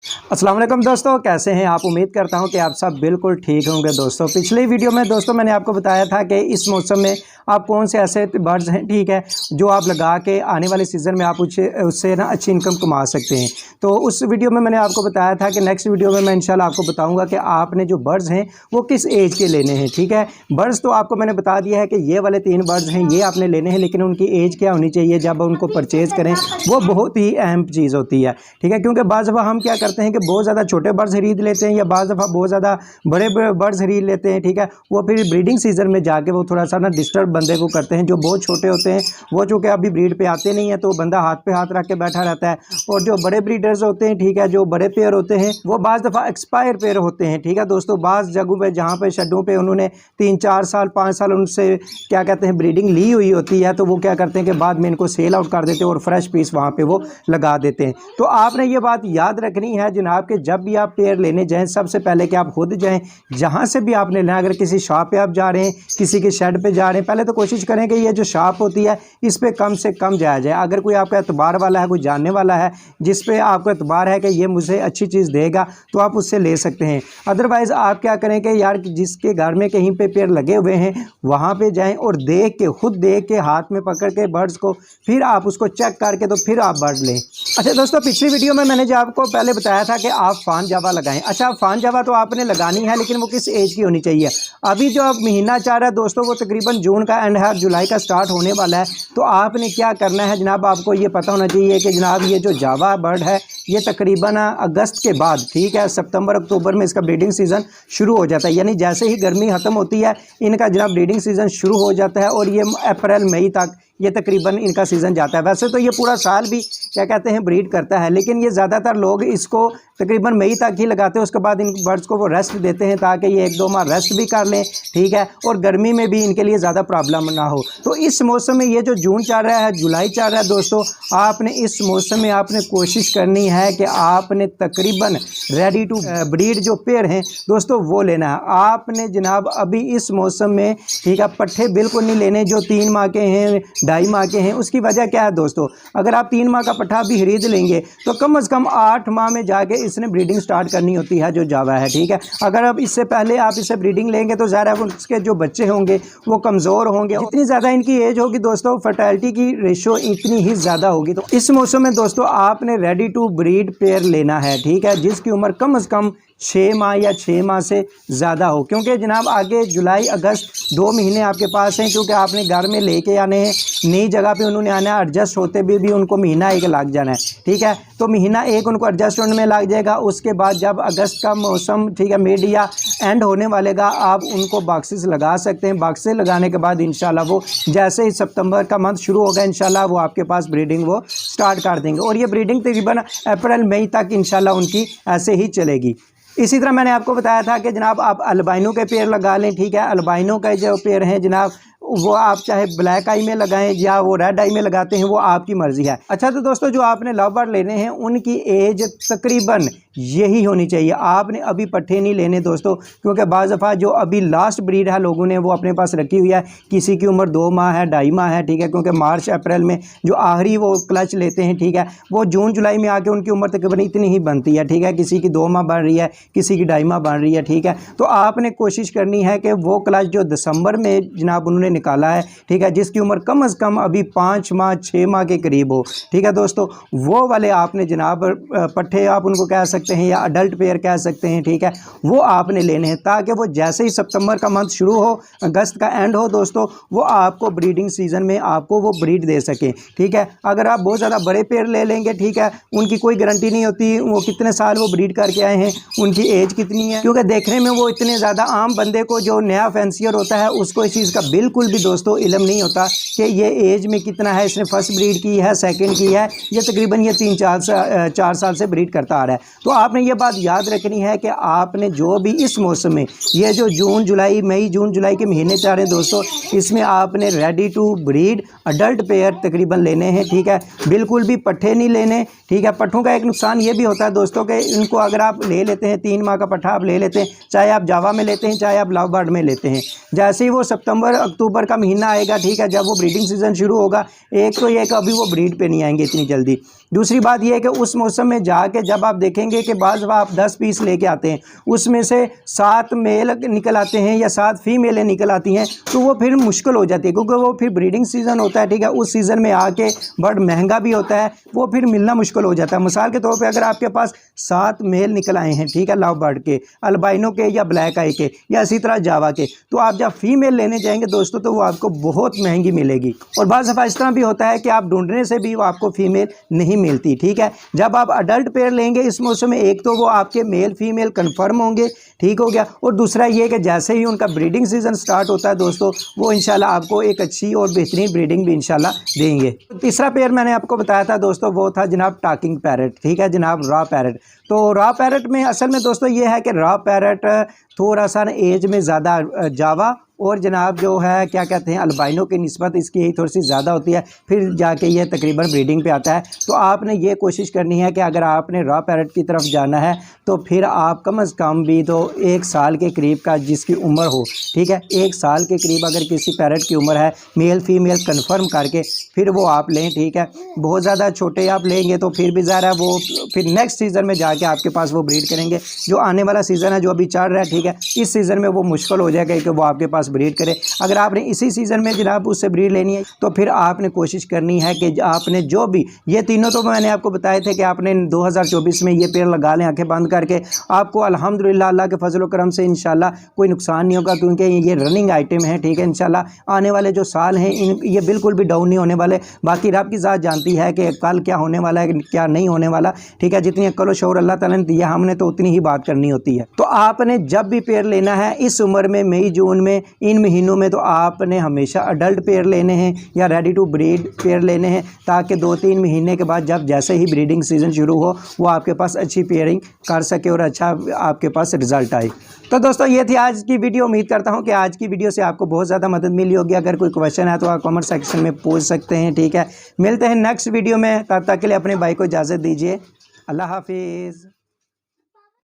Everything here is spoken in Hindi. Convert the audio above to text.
अस्सलाम वालेकुम दोस्तों, कैसे हैं आप। उम्मीद करता हूं कि आप सब बिल्कुल ठीक होंगे। दोस्तों पिछले वीडियो में दोस्तों मैंने आपको बताया था कि इस मौसम में आप कौन से ऐसे बर्ड्स हैं, ठीक है, जो आप लगा के आने वाले सीज़न में आप उससे ना अच्छी इनकम कमा सकते हैं। तो उस वीडियो में मैंने आपको बताया था कि नेक्स्ट वीडियो में मैं इंशाल्लाह आपको बताऊँगा कि आपने जो बर्ड्स हैं वो किस एज के लेने हैं। ठीक है, बर्ड्स तो आपको मैंने बता दिया है कि ये वाले 3 बर्ड्स हैं, ये आपने लेने हैं, लेकिन उनकी एज क्या होनी चाहिए जब उनको परचेज़ करें, वो बहुत ही अहम चीज़ होती है। ठीक है, क्योंकि बाज़ दफ़ा हम क्या करते हैं कि बहुत ज़्यादा छोटे बर्ड्स खरीद लेते हैं या बाज़ दफ़ा बहुत ज़्यादा बड़े बर्ड्स खरीद लेते हैं। ठीक है, वो फिर ब्रीडिंग सीज़न में जाके वो थोड़ा सा ना डिस्टर्ब बंदे को करते हैं। जो बहुत छोटे होते हैं वो चूँकि अभी ब्रीड पे आते नहीं है, तो बंदा हाथ पे हाथ रख के बैठा रहता है। और जो बड़े ब्रीडर्स होते हैं, ठीक है, जो बड़े पेयर होते हैं, वो बाज़ दफ़ा एक्सपायर पेयर होते हैं। ठीक है दोस्तों, बाज़ जगहों पे जहाँ पे शेडों पे उन्होंने 3-4 साल 5 साल उनसे क्या कहते हैं ब्रीडिंग ली हुई होती है, तो वो क्या करते हैं कि बाद में इनको सेल आउट कर देते हैं और फ्रेश पीस वहाँ पे वो लगा देते हैं। तो आपने ये बात याद रखनी है जनाब कि जब भी आप पेयर लेने जाएं, सबसे पहले कि आप खुद जाएं, जहाँ से भी आपने लेना, अगर किसी शॉप पे आप जा रहे हैं, किसी के शेड पे जा रहे हैं, पहले तो कोशिश करें कि ये जो शॉप होती है इस पे कम से कम जाया जाए। अगर कोई आपका एतबार वाला है, कोई जानने वाला है जिस पे आपको एतबार है कि ये मुझे अच्छी चीज़ देगा, तो आप उससे ले सकते हैं। अदरवाइज़ आप क्या करें कि यार जिसके घर में कहीं पे पेड़ लगे हुए हैं वहाँ पे जाएं और देख के, खुद देख के, हाथ में पकड़ के बर्ड्स को, फिर आप उसको चेक करके तो फिर आप बर्ड लें। अच्छा दोस्तों, पिछली वीडियो में मैंने जो आपको पहले बताया था कि आप फान जावा लगाएं। अच्छा, फान जावा तो आपने लगानी है, लेकिन वो किस एज की होनी चाहिए। अभी जो अब महीना चल रहा है दोस्तों, वो तकरीबन जून का एंड है, जुलाई का स्टार्ट होने वाला है। तो आपने क्या करना है जनाब, आपको ये पता होना चाहिए कि जनाब ये जो जावा बर्ड है ये तकरीबन अगस्त के बाद, ठीक है, सितंबर अक्टूबर में इसका ब्रीडिंग सीज़न शुरू हो जाता है। यानी जैसे ही गर्मी ख़त्म होती है इनका जनाब ब्रीडिंग सीज़न शुरू हो जाता है और ये अप्रैल मई तक ये तकरीबन इनका सीज़न जाता है। वैसे तो ये पूरा साल भी क्या कहते हैं ब्रीड करता है, लेकिन ये ज़्यादातर लोग इसको तकरीबन मई तक ही लगाते हैं। उसके बाद इन बर्ड्स को वो रेस्ट देते हैं ताकि ये 1-2 माह रेस्ट भी कर लें, ठीक है, और गर्मी में भी इनके लिए ज़्यादा प्रॉब्लम ना हो। तो इस मौसम में ये जो जून चल रहा है, जुलाई चल रहा है दोस्तों, आपने इस मौसम में आपने कोशिश करनी है कि आपने तकरीबन रेडी टू ब्रीड जो पेयर हैं दोस्तों वो लेना है। आपने जनाब अभी इस मौसम में, ठीक है, पट्ठे बिल्कुल नहीं लेने जो 3 माह के हैं, 2.5 माह के हैं। उसकी वजह क्या है दोस्तों, अगर आप 3 माह का पट्ठा भी खरीद लेंगे तो कम से कम 8 माह में जाके इसने ब्रीडिंग स्टार्ट करनी होती है जो जावा है। ठीक है, अगर अब इससे पहले आप इससे ब्रीडिंग लेंगे तो ज़ाहिर है उसके जो बच्चे होंगे वो कमज़ोर होंगे। जितनी ज़्यादा इनकी एज होगी दोस्तों, फर्टिलिटी की रेशो इतनी ही ज़्यादा होगी। तो इस मौसम में दोस्तों आपने रेडी टू ब्रीड पेयर लेना है, ठीक है, जिसकी उम्र कम से कम 6 माह या 6 माह से ज़्यादा हो। क्योंकि जनाब आगे जुलाई अगस्त 2 महीने आपके पास हैं, क्योंकि आपने घर में लेके आने हैं, नई जगह पे उन्होंने आना है, एडजस्ट होते भी उनको महीना 1 लग जाना है। ठीक है, तो महीना 1 उनको एडजस्ट होने में लग जाएगा। उसके बाद जब अगस्त का मौसम, ठीक है, मिड या एंड होने वालेगा, आप उनको बॉक्सेस लगा सकते हैं। बॉक्सेस लगाने के बाद इंशाल्लाह वो जैसे ही सितंबर का मंथ शुरू होगा इंशाल्लाह वो आपके पास ब्रीडिंग वो स्टार्ट कर देंगे और ये ब्रीडिंग तकरीबन अप्रैल मई तक इंशाल्लाह उनकी ऐसे ही चलेगी। इसी तरह मैंने आपको बताया था कि जनाब आप अल्बाइनो के पेड़ लगा लें। ठीक है, अल्बाइनो का जो पेड़ हैं जनाब वो आप चाहे ब्लैक आई में लगाएं या वो रेड आई में लगाते हैं, वो आपकी मर्ज़ी है। अच्छा तो दोस्तों जो आपने लव बर्ड लेने हैं उनकी एज तकरीबन यही होनी चाहिए। आपने अभी पट्ठे नहीं लेने दोस्तों, क्योंकि बाज़ दफ़ा जो अभी लास्ट ब्रीड है लोगों ने वो अपने पास रखी हुई है, किसी की उम्र 2 माह है, 2.5 माह है। ठीक है, क्योंकि मार्च अप्रैल में जो आखिरी वो क्लच लेते हैं, ठीक है, वो जून जुलाई में आके उनकी उम्र तकरीबन इतनी ही बनती है। ठीक है, किसी की 2 माह बन रही है, किसी की 2.5 माह बन रही है। ठीक है, तो आपने कोशिश करनी है कि वो क्लच जो दिसंबर में जनाब उन्होंने निकाला है, ठीक है, जिसकी उम्र कम से कम अभी 5 माह 6 माह के करीब हो, ठीक है दोस्तों, वो वाले आपने जनाब पट्ठे आप उनको कह सकते हैं या अडल्ट पेयर कह सकते हैं, ठीक है, वो आपने लेने हैं ताकि वो जैसे ही सितंबर का मंथ शुरू हो, अगस्त का एंड हो दोस्तों, वो आपको ब्रीडिंग सीजन में आपको वो ब्रीड दे सकें। ठीक है, अगर आप बहुत ज़्यादा बड़े पेयर ले लेंगे, ठीक है, उनकी कोई गारंटी नहीं होती वो कितने साल वो ब्रीड करके आए हैं, उनकी एज कितनी है, क्योंकि देखने में वो इतने ज़्यादा आम बंदे को जो नया फैंसियर होता है उसको इस चीज़ का बिल्कुल भी दोस्तों इल्म नहीं होता कि ये एज में कितना है, इसने फर्स्ट ब्रीड की है, सेकंड की है, ये तकरीबन ये 3-4 साल से ब्रीड करता आ रहा है। तो आपने ये बात याद रखनी है कि आपने जो भी इस मौसम में ये जो जून जुलाई मई जून जुलाई के महीने चाह रहे हैं दोस्तों, इसमें आपने ready to breed adult pair तकरीबन लेने हैं। ठीक है, बिल्कुल भी पट्ठे नहीं लेने। ठीक है, पट्ठों का एक नुकसान ये भी होता है दोस्तों कि इनको अगर आप ले लेते हैं 3 माह का पट्ठा आप ले लेते हैं, चाहे आप जावा में लेते हैं चाहे आप लव बर्ड में लेते हैं, जैसे ही वो सितंबर अक्टूबर का महीना आएगा, ठीक है, जब वो ब्रीडिंग सीज़न शुरू होगा, एक तो ये कि अभी वो ब्रीड पे नहीं आएंगे इतनी जल्दी। दूसरी बात ये है कि उस मौसम में जाके जब आप देखेंगे कि बाज़ आप 10 पीस लेके आते हैं, उसमें से 7 मेल निकल आते हैं या 7 फीमेलें निकल आती हैं, तो वो फिर मुश्किल हो जाती है, क्योंकि वो फिर ब्रीडिंग सीज़न होता है, ठीक है, उस सीज़न में आके बर्ड महंगा भी होता है, वो फिर मिलना मुश्किल हो जाता है। मिसाल के तौर पे अगर आपके पास 7 मेल निकल आए हैं, ठीक है, लव बर्ड के, अल्बाइनो के या ब्लैक आई के या इसी तरह जावा के, तो आप जब फीमेल लेने जाएंगे दोस्तों तो वो आपको बहुत महंगी मिलेगी। और बाज़ दफ़ा इस तरह भी होता है कि आप ढूंढने से भी वो आपको फीमेल नहीं मिलती, ठीक है। जब आप अडल्ट पेयर लेंगे इस मौसम में, एक तो वो आपके मेल फीमेल कन्फर्म होंगे, ठीक हो गया, और दूसरा ये कि जैसे ही उनका ब्रीडिंग सीज़न स्टार्ट होता है दोस्तों, वो इंशाल्लाह आपको एक अच्छी और बेहतरीन ब्रीडिंग भी इंशाल्लाह देंगे। तीसरा पेयर मैंने आपको बताया था दोस्तों, वो था जनाब टॉकिंग पैरट, ठीक है जनाब, रॉ पैरट। तो रॉ पैरट में असल में दोस्तों ये है कि रॉ पैरट थोड़ा सा एज में ज़्यादा जावा और जनाब जो है क्या कहते हैं अल्बाइनो की निस्बत इसकी यही थोड़ी सी ज़्यादा होती है, फिर जाके ये तकरीबन ब्रीडिंग पे आता है। तो आपने ये कोशिश करनी है कि अगर आपने रॉ पैरट की तरफ जाना है तो फिर आप कम अज़ कम भी तो 1 साल के करीब का जिसकी उम्र हो, ठीक है, 1 साल के करीब अगर किसी पैरट की उम्र है, मेल फीमेल कन्फर्म करके फिर वो आप लें, ठीक है। बहुत ज़्यादा छोटे आप लेंगे तो फिर भी ज़रा वो फिर नेक्स्ट सीज़न में जाके आपके पास वो ब्रीड करेंगे। जो आने वाला सीज़न है जो अभी चल रहा है, ठीक है, इस सीज़न में वो मुश्किल हो जाएगा कि वो आपके पास ब्रीड करे। अगर आपने इसी सीज़न में जनाब उससे ब्रीड लेनी है तो फिर आपने कोशिश करनी है कि आपने जो भी ये तीनों तो मैंने आपको बताए थे कि आपने 2024 में ये पेड़ लगा लें आंखें बंद करके, आपको अल्हम्दुलिल्लाह अल्लाह के फजल करम से इंशाल्लाह कोई नुकसान नहीं होगा, क्योंकि ये रनिंग आइटम है, ठीक है। इंशाल्लाह आने वाले जो साल हैं ये बिल्कुल भी डाउन नहीं होने वाले। बाकी रब की ज़ात जानती है कि कल क्या होने वाला है क्या नहीं होने वाला, ठीक है। जितनी अक्ल और शऊर अल्लाह ताला ने दिया हमने तो उतनी ही बात करनी होती है। तो आपने जब भी पेड़ लेना है इस उम्र में, मई जून में, इन महीनों में, तो आपने हमेशा अडल्ट पेयर लेने हैं या रेडी टू ब्रीड पेयर लेने हैं, ताकि 2-3 महीने के बाद जब जैसे ही ब्रीडिंग सीज़न शुरू हो वो आपके पास अच्छी पेयरिंग कर सके और अच्छा आपके पास रिज़ल्ट आए। तो दोस्तों ये थी आज की वीडियो। उम्मीद करता हूँ कि आज की वीडियो से आपको बहुत ज़्यादा मदद मिली होगी। अगर कोई क्वेश्चन है तो आप कमेंट सेक्शन में पूछ सकते हैं, ठीक है। मिलते हैं नेक्स्ट वीडियो में, तब तक के लिए अपने भाई को इजाज़त दीजिए। अल्लाह हाफिज़।